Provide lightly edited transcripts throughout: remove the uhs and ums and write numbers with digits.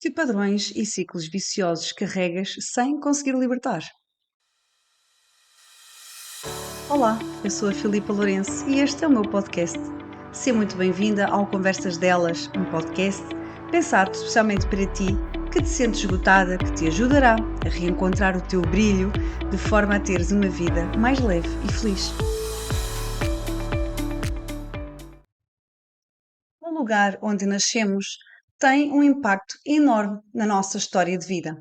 Que padrões e ciclos viciosos carregas sem conseguir libertar? Olá, eu sou a Filipa Lourenço e este é o meu podcast. Seja muito bem-vinda ao Conversas Delas, um podcast pensado especialmente para ti, que te sentes esgotada, que te ajudará a reencontrar o teu brilho de forma a teres uma vida mais leve e feliz. O lugar onde nascemos tem um impacto enorme na nossa história de vida.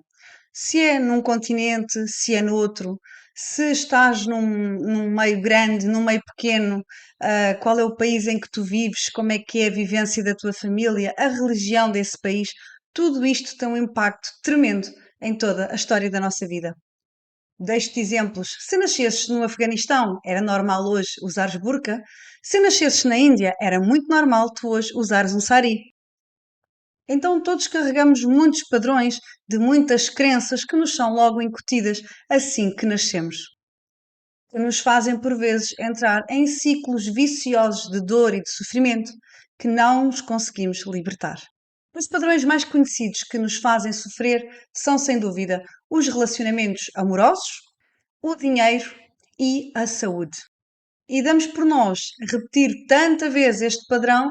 Se é num continente, se é noutro, se estás num meio grande, num meio pequeno, qual é o país em que tu vives, como é que é a vivência da tua família, a religião desse país, tudo isto tem um impacto tremendo em toda a história da nossa vida. Deixo-te exemplos. Se nascesses no Afeganistão, era normal hoje usares burca. Se nascesses na Índia, era muito normal tu hoje usares um sari. Então todos carregamos muitos padrões de muitas crenças que nos são logo incutidas assim que nascemos, que nos fazem por vezes entrar em ciclos viciosos de dor e de sofrimento que não nos conseguimos libertar. Os padrões mais conhecidos que nos fazem sofrer são, sem dúvida, os relacionamentos amorosos, o dinheiro e a saúde. E damos por nós repetir tanta vez este padrão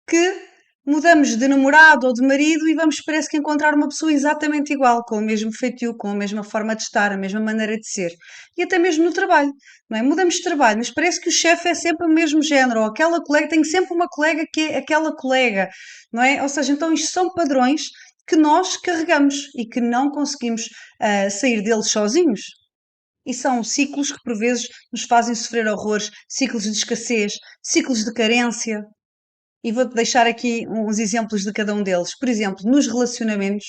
que mudamos de namorado ou de marido e vamos, parece que, encontrar uma pessoa exatamente igual, com o mesmo feitio, com a mesma forma de estar, a mesma maneira de ser. E até mesmo no trabalho, não é? Mudamos de trabalho, mas parece que o chefe é sempre o mesmo género, ou aquela colega, tem sempre uma colega que é aquela colega, não é? Ou seja, então isto são padrões que nós carregamos e que não conseguimos sair deles sozinhos. E são ciclos que por vezes nos fazem sofrer horrores, ciclos de escassez, ciclos de carência. E vou-te deixar aqui uns exemplos de cada um deles. Por exemplo, nos relacionamentos,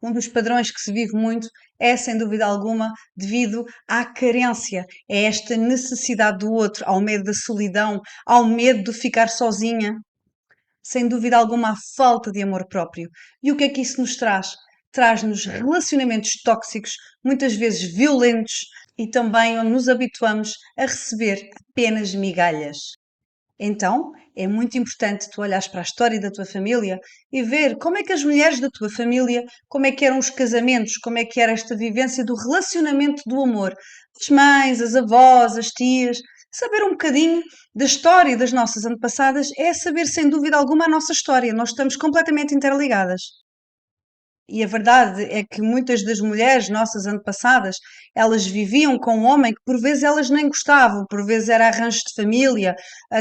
um dos padrões que se vive muito é, sem dúvida alguma, devido à carência. É esta necessidade do outro, ao medo da solidão, ao medo de ficar sozinha. Sem dúvida alguma, a falta de amor próprio. E o que é que isso nos traz? Traz-nos relacionamentos tóxicos, muitas vezes violentos, e também onde nos habituamos a receber apenas migalhas. Então, é muito importante tu olhares para a história da tua família e ver como é que as mulheres da tua família, como é que eram os casamentos, como é que era esta vivência do relacionamento do amor. As mães, as avós, as tias. Saber um bocadinho da história das nossas antepassadas é saber, sem dúvida alguma, a nossa história. Nós estamos completamente interligadas. E a verdade é que muitas das mulheres nossas antepassadas, elas viviam com um homem que por vezes elas nem gostavam, por vezes era arranjo de família.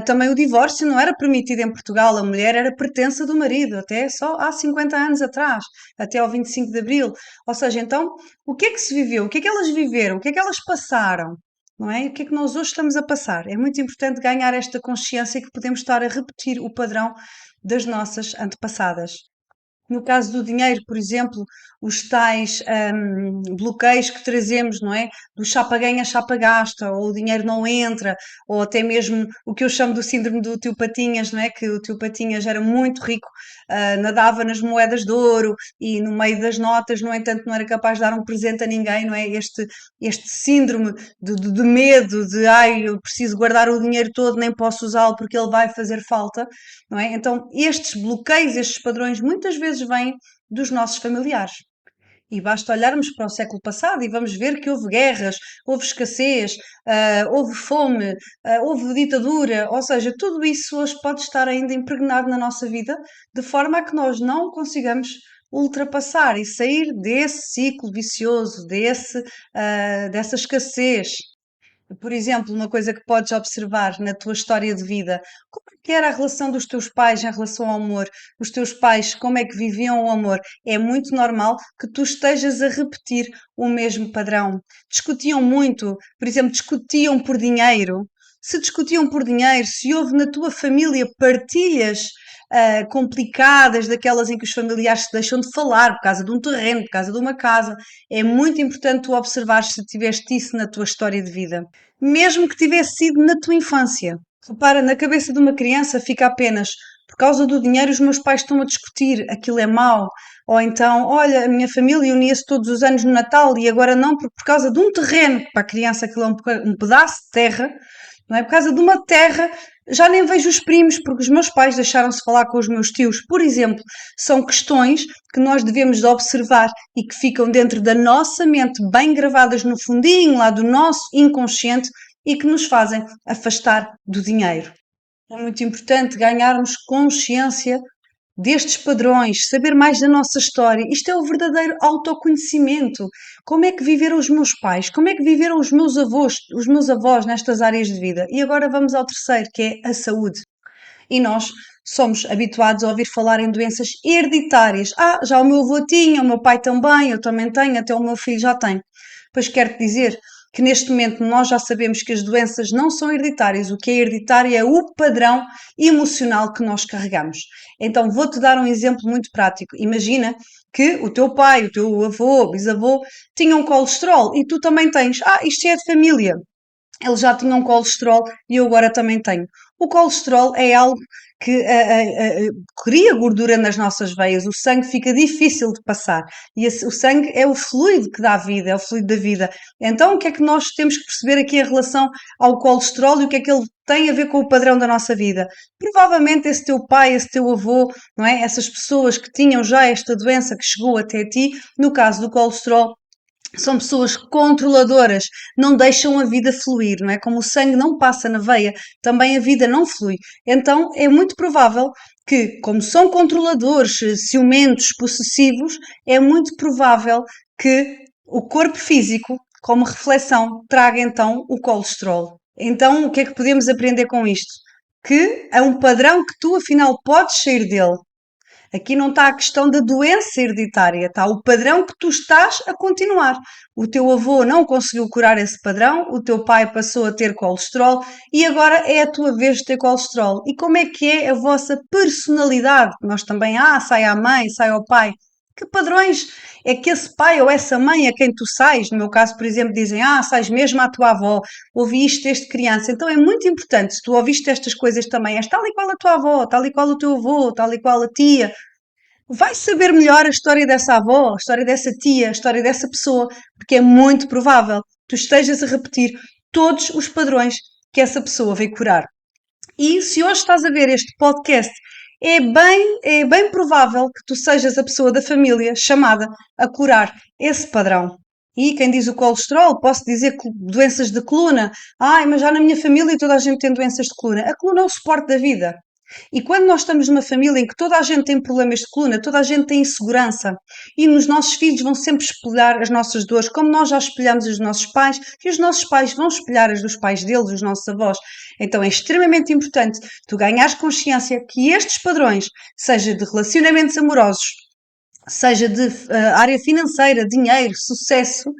Também o divórcio não era permitido em Portugal, a mulher era pertença do marido, até só há 50 anos atrás, até ao 25 de Abril. Ou seja, então, o que é que se viveu? O que é que elas viveram? O que é que elas passaram? Não é? O que é que nós hoje estamos a passar? É muito importante ganhar esta consciência que podemos estar a repetir o padrão das nossas antepassadas. No caso do dinheiro, por exemplo, os tais bloqueios que trazemos, não é? Do chapa ganha, chapa gasta, ou o dinheiro não entra, ou até mesmo o que eu chamo do síndrome do tio Patinhas, não é? Que o tio Patinhas era muito rico, nadava nas moedas de ouro e no meio das notas, no entanto, não era capaz de dar um presente a ninguém, não é? Este síndrome de medo, de ai, eu preciso guardar o dinheiro todo, nem posso usá-lo porque ele vai fazer falta, não é? Então, estes bloqueios, estes padrões, muitas vezes vêm dos nossos familiares. E basta olharmos para o século passado e vamos ver que houve guerras, houve escassez, houve fome, houve ditadura, ou seja, tudo isso hoje pode estar ainda impregnado na nossa vida, de forma a que nós não consigamos ultrapassar e sair desse ciclo vicioso, dessa escassez. Por exemplo, uma coisa que podes observar na tua história de vida, como é que era a relação dos teus pais em relação ao amor? Os teus pais, como é que viviam o amor? É muito normal que tu estejas a repetir o mesmo padrão. Discutiam muito, por exemplo, discutiam por dinheiro. Se discutiam por dinheiro, se houve na tua família partilhas complicadas, daquelas em que os familiares se deixam de falar por causa de um terreno, por causa de uma casa, é muito importante tu observar se tiveste isso na tua história de vida. Mesmo que tivesse sido na tua infância. Repara, na cabeça de uma criança fica apenas por causa do dinheiro os meus pais estão a discutir, aquilo é mau. Ou então, olha, a minha família unia-se todos os anos no Natal e agora não, por causa de um terreno, para a criança aquilo é um pedaço de terra, não é? Por causa de uma terra, Já nem vejo os primos, porque os meus pais deixaram-se falar com os meus tios. Por exemplo, são questões que nós devemos de observar e que ficam dentro da nossa mente, bem gravadas no fundinho lá do nosso inconsciente e que nos fazem afastar do dinheiro. É muito importante ganharmos consciência destes padrões, saber mais da nossa história. Isto é o verdadeiro autoconhecimento. Como é que viveram os meus pais? Como é que viveram os meus avós nestas áreas de vida? E agora vamos ao terceiro, que é a saúde. E nós somos habituados a ouvir falar em doenças hereditárias. Ah, já o meu avô tinha, o meu pai também, eu também tenho, até o meu filho já tem. Pois quero-te dizer que neste momento nós já sabemos que as doenças não são hereditárias. O que é hereditário é o padrão emocional que nós carregamos. Então vou-te dar um exemplo muito prático. Imagina que o teu pai, o teu avô, bisavô tinham colesterol e tu também tens. Ah, isto é de família. Eles já tinham colesterol e eu agora também tenho. O colesterol é algo que cria gordura nas nossas veias, o sangue fica difícil de passar e o sangue é o fluido que dá vida, é o fluido da vida. Então, o que é que nós temos que perceber aqui em relação ao colesterol e o que é que ele tem a ver com o padrão da nossa vida? Provavelmente esse teu pai, esse teu avô, não é? Essas pessoas que tinham já esta doença que chegou até ti, no caso do colesterol, são pessoas controladoras, não deixam a vida fluir, não é? Como o sangue não passa na veia, também a vida não flui. Então é muito provável que, como são controladores, ciumentos, possessivos, é muito provável que o corpo físico, como reflexão, traga então o colesterol. Então o que é que podemos aprender com isto? Que é um padrão que tu afinal podes sair dele. Aqui não está a questão da doença hereditária, está o padrão que tu estás a continuar. O teu avô não conseguiu curar esse padrão, o teu pai passou a ter colesterol e agora é a tua vez de ter colesterol. E como é que é a vossa personalidade? Nós também, sai à mãe, sai ao pai. Que padrões é que esse pai ou essa mãe a quem tu sais, no meu caso, por exemplo, dizem, sais mesmo à tua avó, ouvi isto desde criança. Então é muito importante, se tu ouviste estas coisas também, és tal e qual a tua avó, tal e qual o teu avô, tal e qual a tia, vai saber melhor a história dessa avó, a história dessa tia, a história dessa pessoa, porque é muito provável que tu estejas a repetir todos os padrões que essa pessoa veio curar. E se hoje estás a ver este podcast, é bem provável que tu sejas a pessoa da família chamada a curar esse padrão. E quem diz o colesterol, posso dizer doenças de coluna. Mas já na minha família toda a gente tem doenças de coluna. A coluna é o suporte da vida. E quando nós estamos numa família em que toda a gente tem problemas de coluna, toda a gente tem insegurança, e os nossos filhos vão sempre espelhar as nossas dores, como nós já espelhamos os nossos pais, e os nossos pais vão espelhar as dos pais deles, os nossos avós. Então é extremamente importante tu ganhares consciência que estes padrões, seja de relacionamentos amorosos, seja de área financeira, dinheiro, sucesso,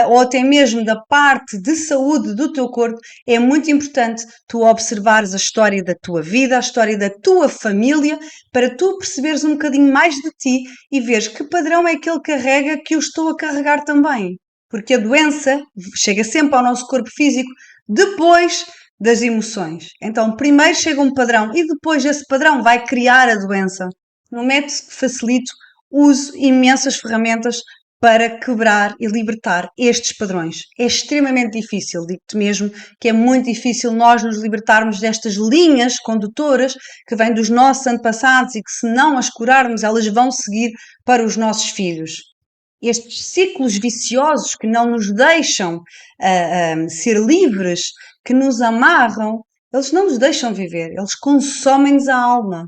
ou até mesmo da parte de saúde do teu corpo, é muito importante tu observares a história da tua vida, a história da tua família, para tu perceberes um bocadinho mais de ti e veres que padrão é que ele carrega que eu estou a carregar também. Porque a doença chega sempre ao nosso corpo físico depois das emoções. Então, primeiro chega um padrão e depois esse padrão vai criar a doença. No método que facilito, uso imensas ferramentas para quebrar e libertar estes padrões. É extremamente difícil, digo-te mesmo que é muito difícil nós nos libertarmos destas linhas condutoras que vêm dos nossos antepassados e que, se não as curarmos, elas vão seguir para os nossos filhos. Estes ciclos viciosos que não nos deixam ser livres, que nos amarram, eles não nos deixam viver, eles consomem-nos a alma.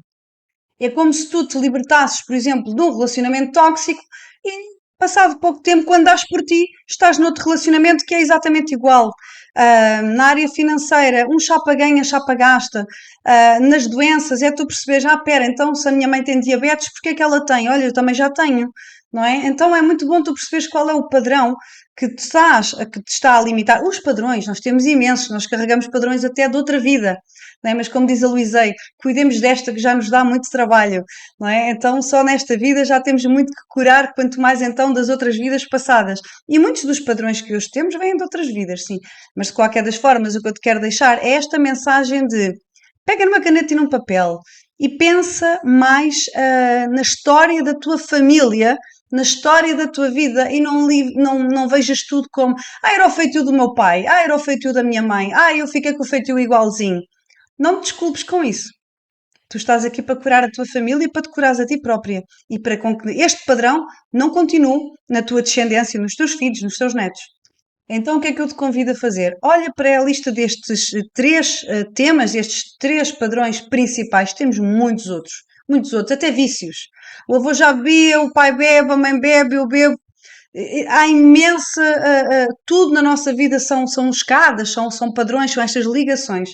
É como se tu te libertasses, por exemplo, de um relacionamento tóxico e, passado pouco tempo, quando dás por ti, estás noutro relacionamento que é exatamente igual. Na área financeira, um chapa ganha, chapa gasta. Nas doenças, é tu perceberes, pera, então se a minha mãe tem diabetes, porque é que ela tem? Olha, eu também já tenho, não é? Então é muito bom tu perceberes qual é o padrão que te está a limitar. Os padrões, nós temos imensos, nós carregamos padrões até de outra vida, não é? Mas como diz a Luísei, cuidemos desta que já nos dá muito trabalho, não é? Então só nesta vida já temos muito que curar, quanto mais então das outras vidas passadas. E muitos dos padrões que hoje temos vêm de outras vidas, sim. Mas de qualquer das formas, o que eu te quero deixar é esta mensagem de pega numa caneta e num papel e pensa mais na história da tua família, na história da tua vida e não vejas tudo como era o feitio do meu pai, era o feitio da minha mãe, eu fiquei com o feitio igualzinho. Não te desculpes com isso. Tu estás aqui para curar a tua família e para te curares a ti própria. E para que este padrão não continue na tua descendência, nos teus filhos, nos teus netos. Então, o que é que eu te convido a fazer? Olha para a lista destes três temas, estes três padrões principais. Temos muitos outros, até vícios. O avô já bebia, o pai bebe, a mãe bebe, eu bebo. Há imensa. Tudo na nossa vida são escadas, são padrões, são estas ligações.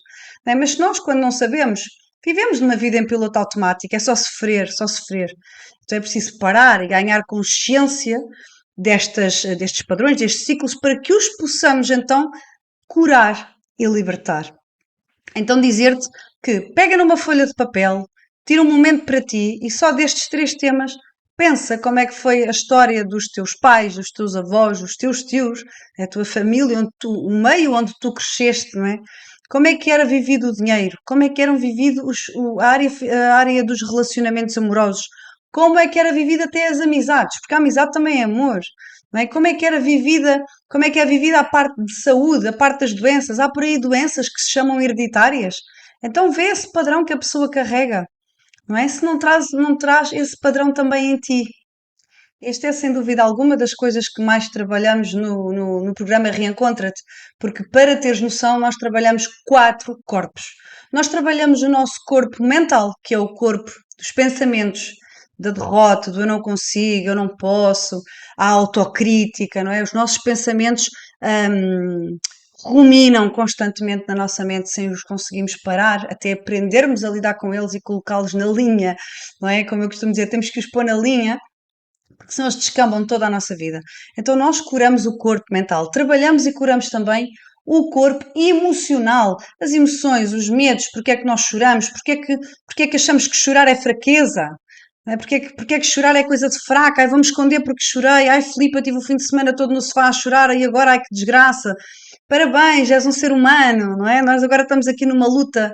Não é? Mas nós, quando não sabemos, vivemos numa vida em piloto automático, é só sofrer, só sofrer. Então é preciso parar e ganhar consciência destes padrões, destes ciclos, para que os possamos então curar e libertar. Então dizer-te que pega numa folha de papel, tira um momento para ti e só destes três temas pensa como é que foi a história dos teus pais, dos teus avós, dos teus tios, a tua família, o meio onde tu cresceste, não é? Como é que era vivido o dinheiro? Como é que eram vividos a área dos relacionamentos amorosos? Como é que era vivida até as amizades? Porque a amizade também é amor, não é? Como é que é vivida a parte de saúde, a parte das doenças? Há por aí doenças que se chamam hereditárias. Então vê esse padrão que a pessoa carrega, não é? Se não traz esse padrão também em ti. Esta é, sem dúvida alguma, das coisas que mais trabalhamos no programa Reencontra-te, porque para teres noção, nós trabalhamos 4 corpos. Nós trabalhamos o nosso corpo mental, que é o corpo dos pensamentos, da derrota, do eu não consigo, eu não posso, a autocrítica, não é? Os nossos pensamentos hum, ruminam constantemente na nossa mente sem os conseguirmos parar, até aprendermos a lidar com eles e colocá-los na linha, não é? Como eu costumo dizer, temos que os pôr na linha porque senão eles descambam toda a nossa vida. Então nós curamos o corpo mental, trabalhamos e curamos também o corpo emocional, as emoções, os medos, porque é que nós choramos, porque é que achamos que chorar é fraqueza, não é? Porque é que chorar é coisa de fraca, ai, vamos esconder porque chorei, ai Filipe, tive o fim de semana todo no sofá a chorar e agora, ai que desgraça. Parabéns, és um ser humano, não é? Nós agora estamos aqui numa luta,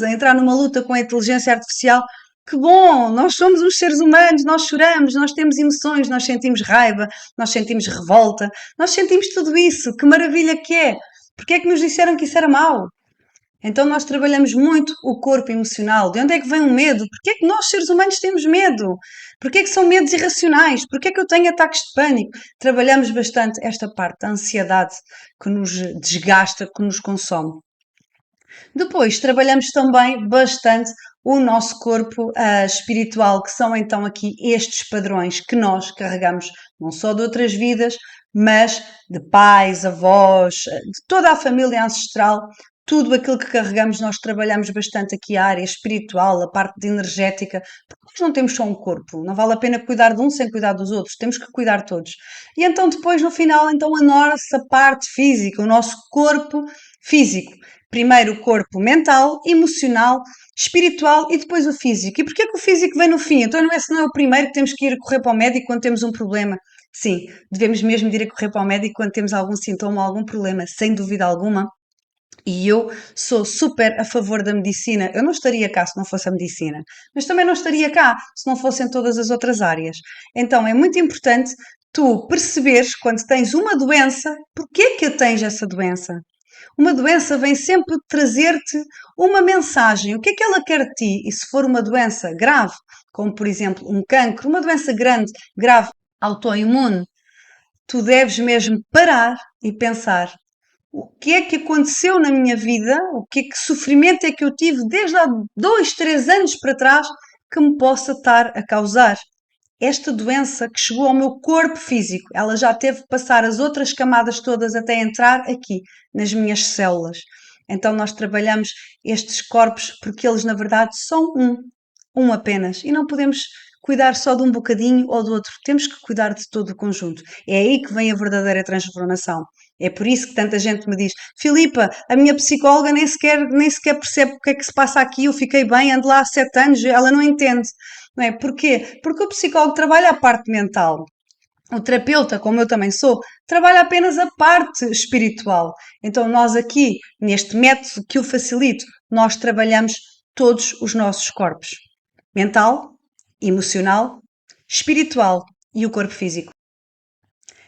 a entrar numa luta com a inteligência artificial. Que bom! Nós somos uns seres humanos, nós choramos, nós temos emoções, nós sentimos raiva, nós sentimos revolta, nós sentimos tudo isso. Que maravilha que é! Porque é que nos disseram que isso era mau? Então nós trabalhamos muito o corpo emocional. De onde é que vem o medo? Porque é que nós, seres humanos, temos medo? Porque é que são medos irracionais? Porque é que eu tenho ataques de pânico? Trabalhamos bastante esta parte, a ansiedade que nos desgasta, que nos consome. Depois, trabalhamos também bastante o nosso corpo espiritual, que são então aqui estes padrões que nós carregamos, não só de outras vidas, mas de pais, avós, de toda a família ancestral, tudo aquilo que carregamos, nós trabalhamos bastante aqui a área espiritual, a parte de energética, porque nós não temos só um corpo, não vale a pena cuidar de um sem cuidar dos outros, temos que cuidar de todos. E então depois, no final, então a nossa parte física, o nosso corpo físico. Primeiro o corpo mental, emocional, espiritual e depois o físico. E porquê que o físico vem no fim? Então não é o primeiro que temos que ir correr para o médico quando temos um problema. Sim, devemos mesmo ir a correr para o médico quando temos algum sintoma ou algum problema, sem dúvida alguma. E eu sou super a favor da medicina. Eu não estaria cá se não fosse a medicina, mas também não estaria cá se não fossem todas as outras áreas. Então é muito importante tu perceberes quando tens uma doença, porquê que tens essa doença? Uma doença vem sempre trazer-te uma mensagem. O que é que ela quer de ti? E se for uma doença grave, como por exemplo um cancro, uma doença grande, grave, autoimune, tu deves mesmo parar e pensar: o que é que aconteceu na minha vida? O que sofrimento é que eu tive desde há 2, 3 anos para trás que me possa estar a causar esta doença que chegou ao meu corpo físico? Ela já teve que passar as outras camadas todas até entrar aqui nas minhas células. Então nós trabalhamos estes corpos porque eles na verdade são um apenas, e não podemos cuidar só de um bocadinho ou do outro, temos que cuidar de todo o conjunto. É aí que vem a verdadeira transformação. É por isso que tanta gente me diz: Filipa, a minha psicóloga nem sequer percebe o que é que se passa aqui, eu fiquei bem, ando lá há 7 anos, ela não entende. Não é? Porquê? Porque o psicólogo trabalha a parte mental. O terapeuta, como eu também sou, trabalha apenas a parte espiritual. Então, nós aqui, neste método que o facilito, nós trabalhamos todos os nossos corpos: mental, emocional, espiritual e o corpo físico.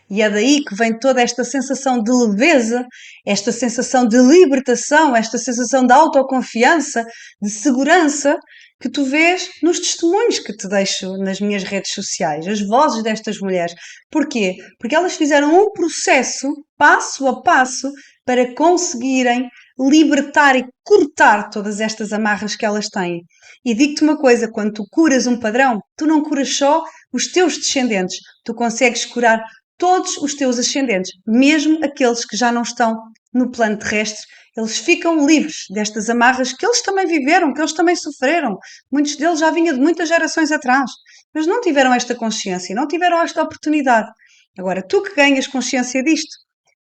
E é daí que vem toda esta sensação de leveza, esta sensação de libertação, esta sensação de autoconfiança, de segurança, que tu vês nos testemunhos que te deixo nas minhas redes sociais, as vozes destas mulheres. Porquê? Porque elas fizeram um processo, passo a passo, para conseguirem libertar e cortar todas estas amarras que elas têm. E digo-te uma coisa, quando tu curas um padrão, tu não curas só os teus descendentes, tu consegues curar todos os teus ascendentes, mesmo aqueles que já não estão no plano terrestre, eles ficam livres destas amarras que eles também viveram, que eles também sofreram. Muitos deles já vinham de muitas gerações atrás, mas não tiveram esta consciência, não tiveram esta oportunidade. Agora, tu que ganhas consciência disto,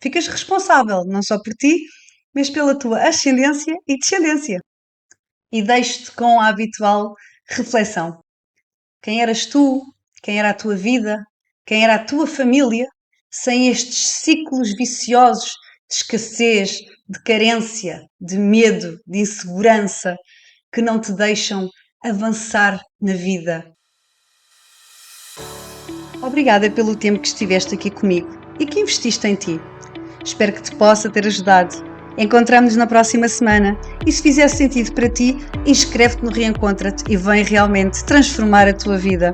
ficas responsável não só por ti, mas pela tua ascendência e descendência. E deixo-te com a habitual reflexão. Quem eras tu? Quem era a tua vida? Quem era a tua família? Sem estes ciclos viciosos de escassez, de carência, de medo, de insegurança, que não te deixam avançar na vida. Obrigada pelo tempo que estiveste aqui comigo e que investiste em ti. Espero que te possa ter ajudado. Encontramos-nos na próxima semana e se fizer sentido para ti, inscreve-te no Reencontra-te e vem realmente transformar a tua vida.